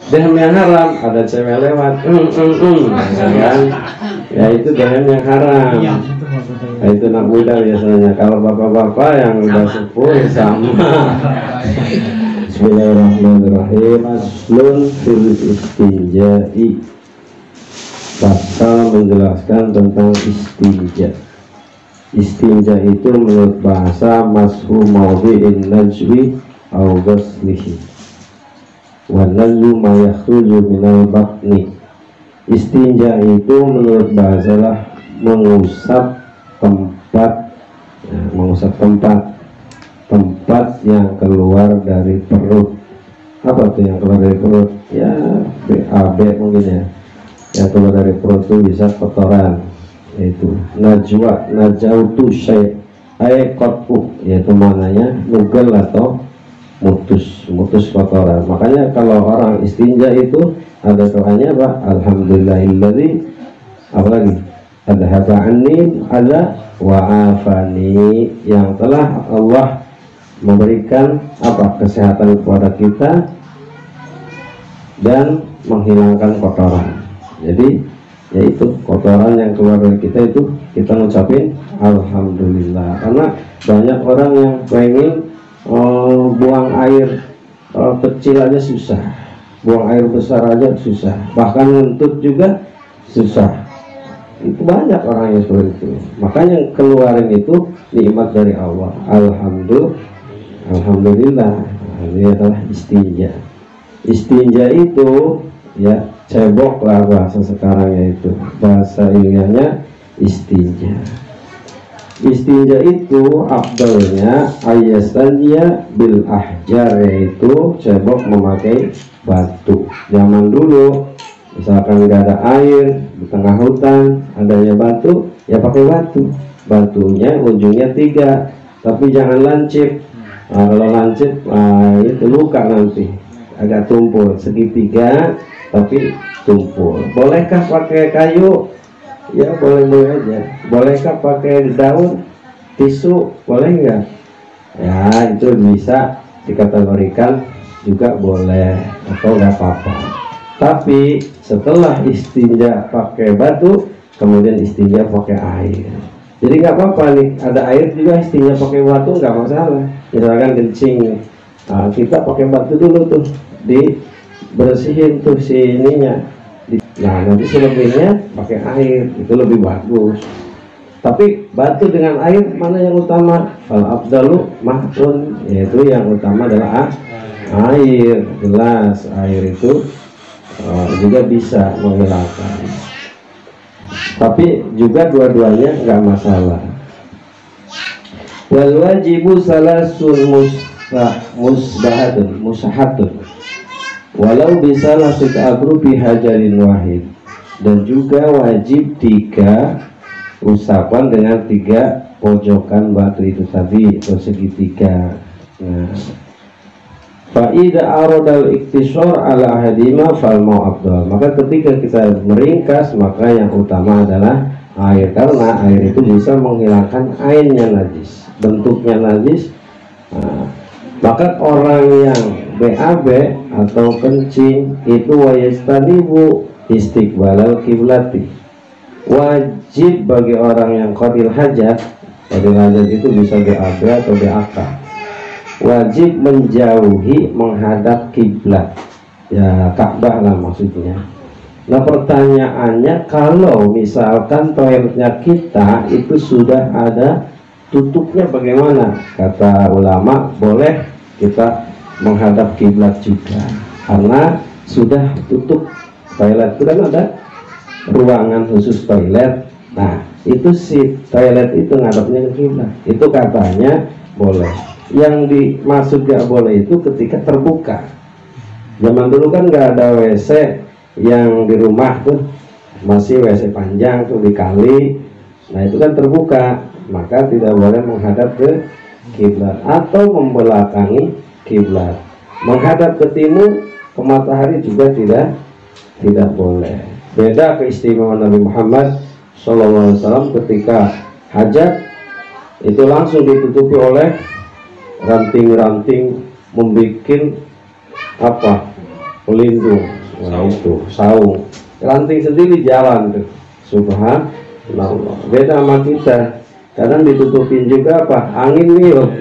Dehem yang haram, ada cewek lewat, kan? Ya itu dehem yang haram. Nah, itu anak muda biasanya. Kalau bapak-bapak yang udah sepuh ya sama. Bismillahirrahmanirrahim. Aslun fil istinja'i. Pasal menjelaskan tentang istinja. Istinja itu menurut bahasa mashu mawdi'in najwi au ghaslihi wa najwu ma yakhruju minal batni. Istinja itu menurut bahasa lah mengusap tempat, ya, mengusap tempat yang keluar dari perut. Apa tuh yang keluar dari perut? Ya BAB mungkin ya. Yang keluar dari perut itu bisa kotoran, yaitu najautu syai' qat'u, yaitu maknanya nugel atau mutus kotoran. Makanya kalau orang istinja itu ada doanya apa? Alhamdulillahilladzi, apalagi adhaba anni ada wa'afani, yang telah Allah memberikan apa? Kesehatan kepada kita dan menghilangkan kotoran. Jadi yaitu kotoran yang keluar dari kita itu kita ngucapin alhamdulillah. Karena banyak orang yang pengen buang air kecil aja susah, buang air besar aja susah, bahkan ngentut juga susah. Itu banyak orang yang seperti itu. Makanya yang keluarin itu nikmat dari Allah. Alhamdulillah. Ini adalah istinja. Istinja itu ya cebok lah bahasa sekarang, yaitu bahasa ilmiahnya istinja. Istinja itu afdalnya ayastannya bil ahjar, yaitu cebok memakai batu. Zaman dulu misalkan nggak ada air di tengah hutan, adanya batu, ya pakai batu. Batunya ujungnya 3, tapi jangan lancip. Kalau lancip itu luka nanti, agak tumpul segitiga tapi tumpul. Bolehkah pakai kayu? Ya boleh-boleh aja. Bolehkah pakai daun tisu? Boleh nggak? Ya itu bisa dikategorikan juga boleh atau nggak apa-apa. Tapi setelah istinja pakai batu, kemudian istinja pakai air. Jadi nggak apa-apa nih, ada air juga istinja pakai batu nggak masalah. Misalkan kencing, kita pakai batu dulu tuh, dibersihin tuh sininya. Nah nanti selebihnya pakai air, itu lebih bagus. Tapi batu dengan air mana yang utama? Fal afdalu mahun, yaitu yang utama adalah air. Jelas air itu juga bisa menghilangkan. Tapi juga dua-duanya nggak masalah. Wal wajibu salasun musahatun walau bisa lasik agrupi hajarin wahid. Dan juga wajib 3 usapan dengan 3 pojokan batu itu tadi atau segitiga. Nah, fa'ida arodal iktisor ala ahadima fal ma'abdal. Maka ketika kita meringkas, maka yang utama adalah air, karena air itu bisa menghilangkan ainnya najis, bentuknya najis. Nah, maka orang yang BAB atau kencing itu wayastanibu istiqbalal kiblati. Wajib bagi orang yang qadil hajat itu bisa BAB atau BAK, wajib menjauhi menghadap kiblat, ya Ka'bah lah maksudnya. Nah pertanyaannya, kalau misalkan toiletnya kita itu sudah ada tutupnya bagaimana? Kata ulama boleh kita menghadap kiblat juga, karena sudah tutup toilet itu kan ada ruangan khusus toilet. Nah itu si toilet itu ngadapnya ke kiblat, itu katanya boleh. Yang dimaksud gak boleh itu ketika terbuka. Zaman dulu kan nggak ada WC yang di rumah tuh, masih WC panjang tuh di kali. Nah itu kan terbuka, maka tidak boleh menghadap ke kiblat atau membelakangi kiblat. Menghadap ke timur, ke matahari juga tidak boleh. Beda keistimewaan Nabi Muhammad SAW ketika hajat itu langsung ditutupi oleh ranting-ranting, membuat apa pelindung. Nah itu saung, ranting sendiri jalan tuh, subhanallah. Beda sama kita, kadang ditutupin juga apa, angin nih loh,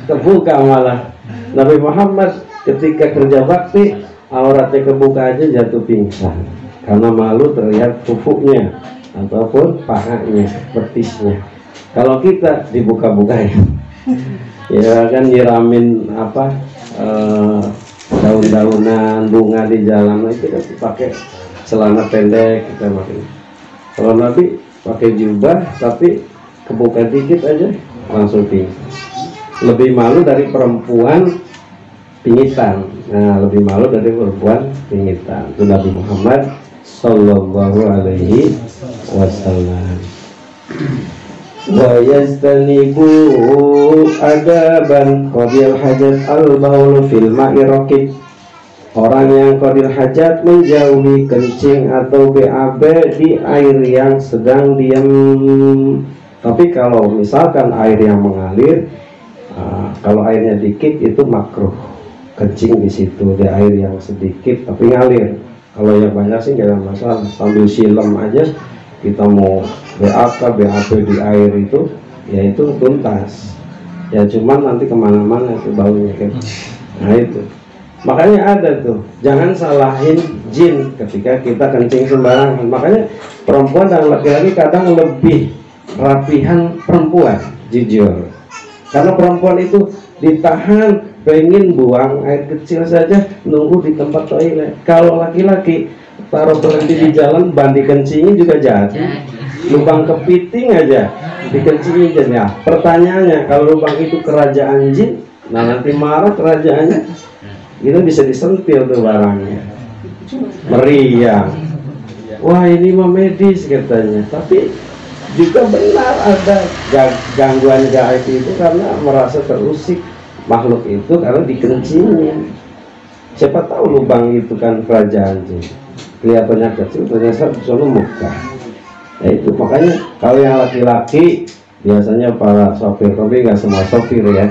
terbuka malah. Nabi Muhammad ketika kerja bakti, auratnya kebuka aja jatuh pingsan karena malu terlihat pupuknya ataupun pahanya, betisnya. Kalau kita dibuka-bukain, ya kan nyiramin apa daun-daunan bunga di jalan, itu kan pakai celana pendek kita pakai. Kalau Nabi pakai jubah tapi kebuka dikit aja langsung pingsan. Lebih malu dari perempuan pingitan. Nah, lebih malu dari perempuan pingitan. Itu Nabi Muhammad sallallahu alaihi wasallam. Wa yastanibu adaban qadil hajat al-baul fil ma'i raqib. Orang yang qadil hajat menjauhi kencing atau BAB di air yang sedang diam. Tapi kalau misalkan air yang mengalir, kalau airnya dikit itu makruh kencing di situ, di air yang sedikit tapi ngalir. Kalau yang banyak sih nggak ada masalah, sambil silam aja kita mau BAB di air itu, ya itu tuntas. Ya cuman nanti kemana-mana itu baunya kan. Nah itu, makanya ada tuh, jangan salahin jin ketika kita kencing sembarangan. Makanya perempuan dan laki-laki kadang lebih rapihan perempuan, jujur. Karena perempuan itu ditahan, pengen buang air kecil saja nunggu di tempat toilet. Kalau laki-laki taruh berhenti di jalan, bandi kencingin juga jadi. Lubang kepiting aja dikencingin jadi. Ya, pertanyaannya, kalau lubang itu kerajaan jin, nah nanti marah kerajaannya, itu bisa disentil tuh barangnya, meriang. Wah ini mah medis katanya, tapi juga benar ada gangguan gaib itu karena merasa terusik makhluk itu karena dikencingin. Siapa tahu lubang itu kan kerajaan jin, kelihatannya kecil ternyata sono muka. Ya itu makanya kalau yang laki-laki biasanya para sopir, tapi nggak semua sopir ya,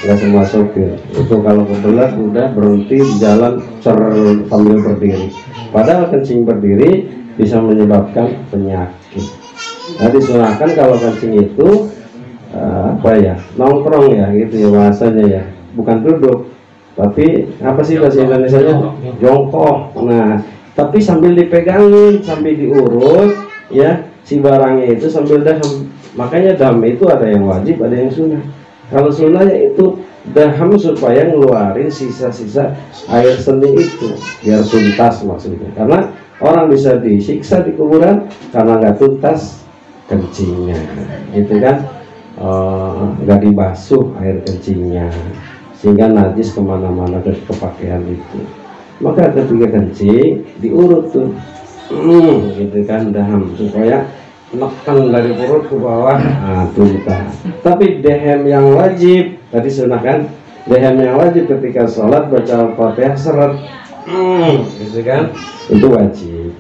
nggak semua sopir itu kalau kebelet udah berhenti di jalan sambil berdiri, padahal kencing berdiri bisa menyebabkan penyakit. Nah disunahkan kalau kencing itu apa ya, nongkrong ya gitu ya bahasanya ya, bukan duduk tapi apa sih bahasa Indonesianya, jongkok. Nah tapi sambil dipegangin, sambil diurut ya si barangnya itu sambil daham. Makanya daham itu ada yang wajib, ada yang sunnah. Kalau sunnahnya itu daham supaya ngeluarin sisa-sisa air seni itu biar tuntas maksudnya, karena orang bisa disiksa di kuburan karena nggak tuntas kencingnya itu kan, nggak dibasuh air kencingnya sehingga najis kemana-mana ke pakaian itu. Maka ketika kencing diurut tuh gitu kan daham supaya neken dari perut ke bawah, tuntas. Tapi dehem yang wajib tadi sunah kan, dehem yang wajib ketika sholat baca Al-Fatihah seret, gitu kan, itu wajib.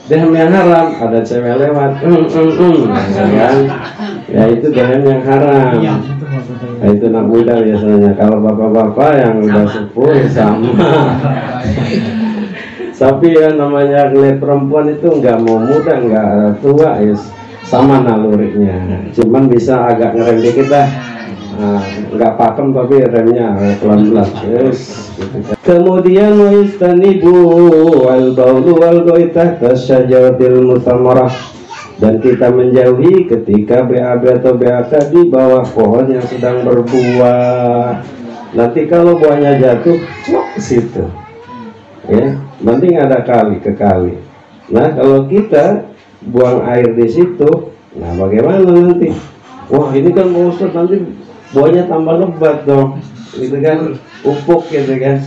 Dehem yang haram ada cewek lewat, kan? Ya itu dehem yang haram. Nah, itu anak muda biasanya. Kalau bapak-bapak yang udah sepuh sama. Tapi ya namanya ngeliat perempuan itu nggak mau muda nggak tua ya sama nalurinya, cuman bisa agak ngerem dikit dah, nggak pakem tapi remnya pelan-pelan. Yes, gitu. Kemudian wastanibu wal baulu wal goitah tasyajaratil mutamarah, dan kita menjauhi ketika BAB atau BAK di bawah pohon yang sedang berbuah. Nanti kalau buahnya jatuh ke situ ya, penting ada kali ke kali. Nah kalau kita buang air di situ, nah bagaimana nanti? Wah ini kan Ustaz nanti buahnya tambah lebat dong, gitu kan, upuk gitu kan.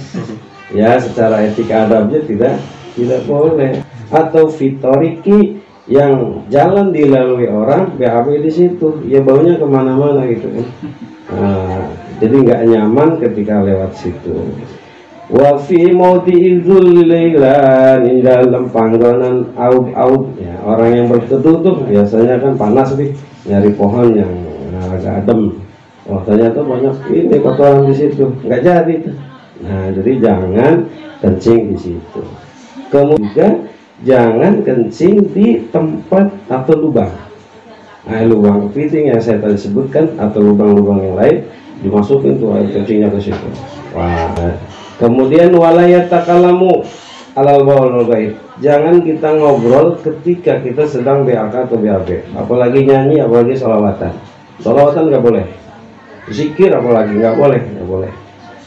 Ya secara etika adabnya tidak boleh. Atau fitoriki yang jalan dilalui orang, BAB di situ, ya baunya kemana-mana gitu kan. Nah, jadi nggak nyaman ketika lewat situ. Wa fi maudi'il dzullilan, di dalam panggonan aub-aub ya, orang yang berteduh biasanya kan panas nih, nyari pohon yang agak adem. Oh ternyata banyak ini kotoran di situ, nggak jadi tuh. Nah jadi jangan kencing di situ. Kemudian jangan kencing di tempat atau lubang. Nah, lubang kepiting yang saya tadi sebutkan atau lubang-lubang yang lain dimasukin tuh air kencingnya ke situ. Wah. Kemudian walayatakallamu alal baul baik. Jangan kita ngobrol ketika kita sedang BAK atau BAB, apalagi nyanyi, apalagi sholawatan. Sholawatan nggak boleh, zikir apalagi nggak boleh, nggak boleh.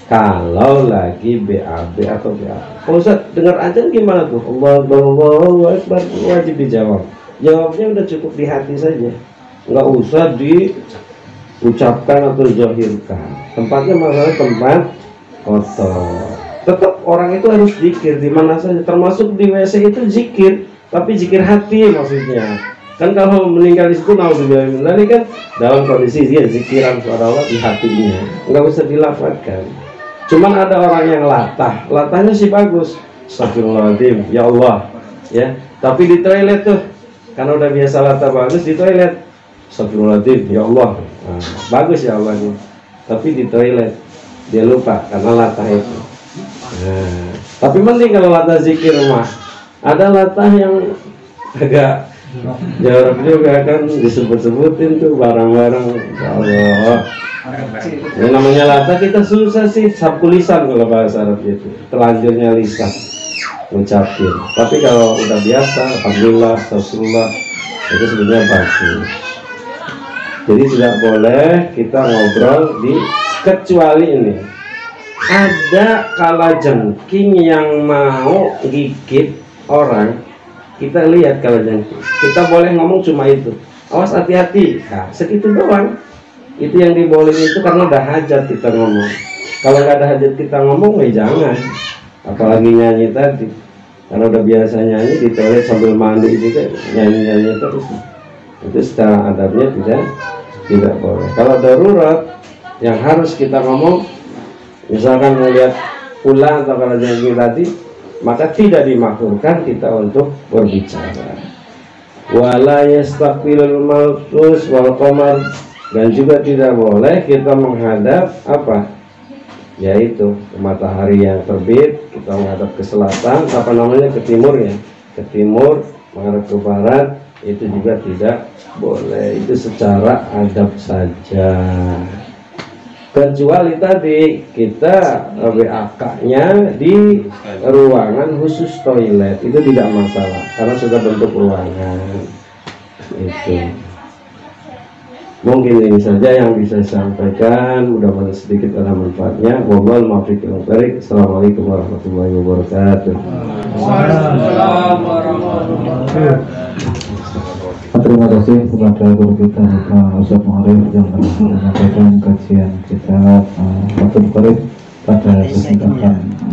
Kalau lagi BAB atau BAB. Kalau Ustaz dengar azan gimana tuh? Allahu Akbar, wajib dijawab. Jawabnya udah cukup di hati saja, nggak usah diucapkan atau zahirkan. Tempatnya masalah tempat kotor. Tetap orang itu harus zikir di mana saja, termasuk di WC itu zikir, tapi zikir hati maksudnya. Kan kalau meninggal di situ, naudzubillah, ini kan dalam kondisi dia zikiran kepada Allah di hatinya, nggak usah dilafalkan. Cuman ada orang yang latahnya sih bagus, astagfirullahaladzim, ya Allah, ya. Tapi di toilet tuh, karena udah biasa latah bagus di toilet, astagfirullahaladzim, ya Allah, nah, bagus ya Allah nih. Tapi di toilet dia lupa karena latah itu. Nah, tapi penting kalau latah zikir mah. Ada latah yang agak jorok juga kan, disebut-sebutin tuh barang-barang. Allah. Yang namanya latah kita susah sih, sapu lisan kalau bahasa Arab itu. Telanjurnya lisan ngucapin. Tapi kalau udah biasa, alhamdulillah, astagfirullah, itu sebenarnya bagus. Jadi tidak boleh kita ngobrol di, kecuali ini. Ada kalajengking yang mau gigit orang, kita lihat kalajengking, kita boleh ngomong cuma itu, awas hati-hati, nah, segitu doang. Itu yang dibolehin itu karena udah hajat kita ngomong. Kalau nggak ada hajat kita ngomong, jangan. Apalagi nyanyi tadi, karena udah biasa nyanyi di toilet sambil mandi juga nyanyi terus, itu secara adabnya tidak boleh. Kalau darurat yang harus kita ngomong, misalkan melihat ular atau kalajengking tadi, maka tidak dimakruhkan kita untuk berbicara. Wala yastaqbilul malkus wal qamar, dan juga tidak boleh kita menghadap apa? Yaitu matahari yang terbit, kita menghadap ke selatan, apa namanya, ke timur ya. Ke timur menghadap ke barat, itu juga tidak boleh. Itu secara adab saja. Kecuali tadi kita BAK-nya di ruangan khusus toilet, itu tidak masalah karena sudah bentuk ruangan. Itu mungkin ini saja yang bisa saya sampaikan, mudah-mudahan sedikit ada manfaatnya. Wallahul muwaffiq ila thoriq. Assalamualaikum warahmatullahi wabarakatuh. Waalaikumsalam warahmatullahi wabarakatuh. Terima kasih kepada guru kita Ustaz Muharif yang menyampaikan kajian kita Fathul Qorib pada kesempatan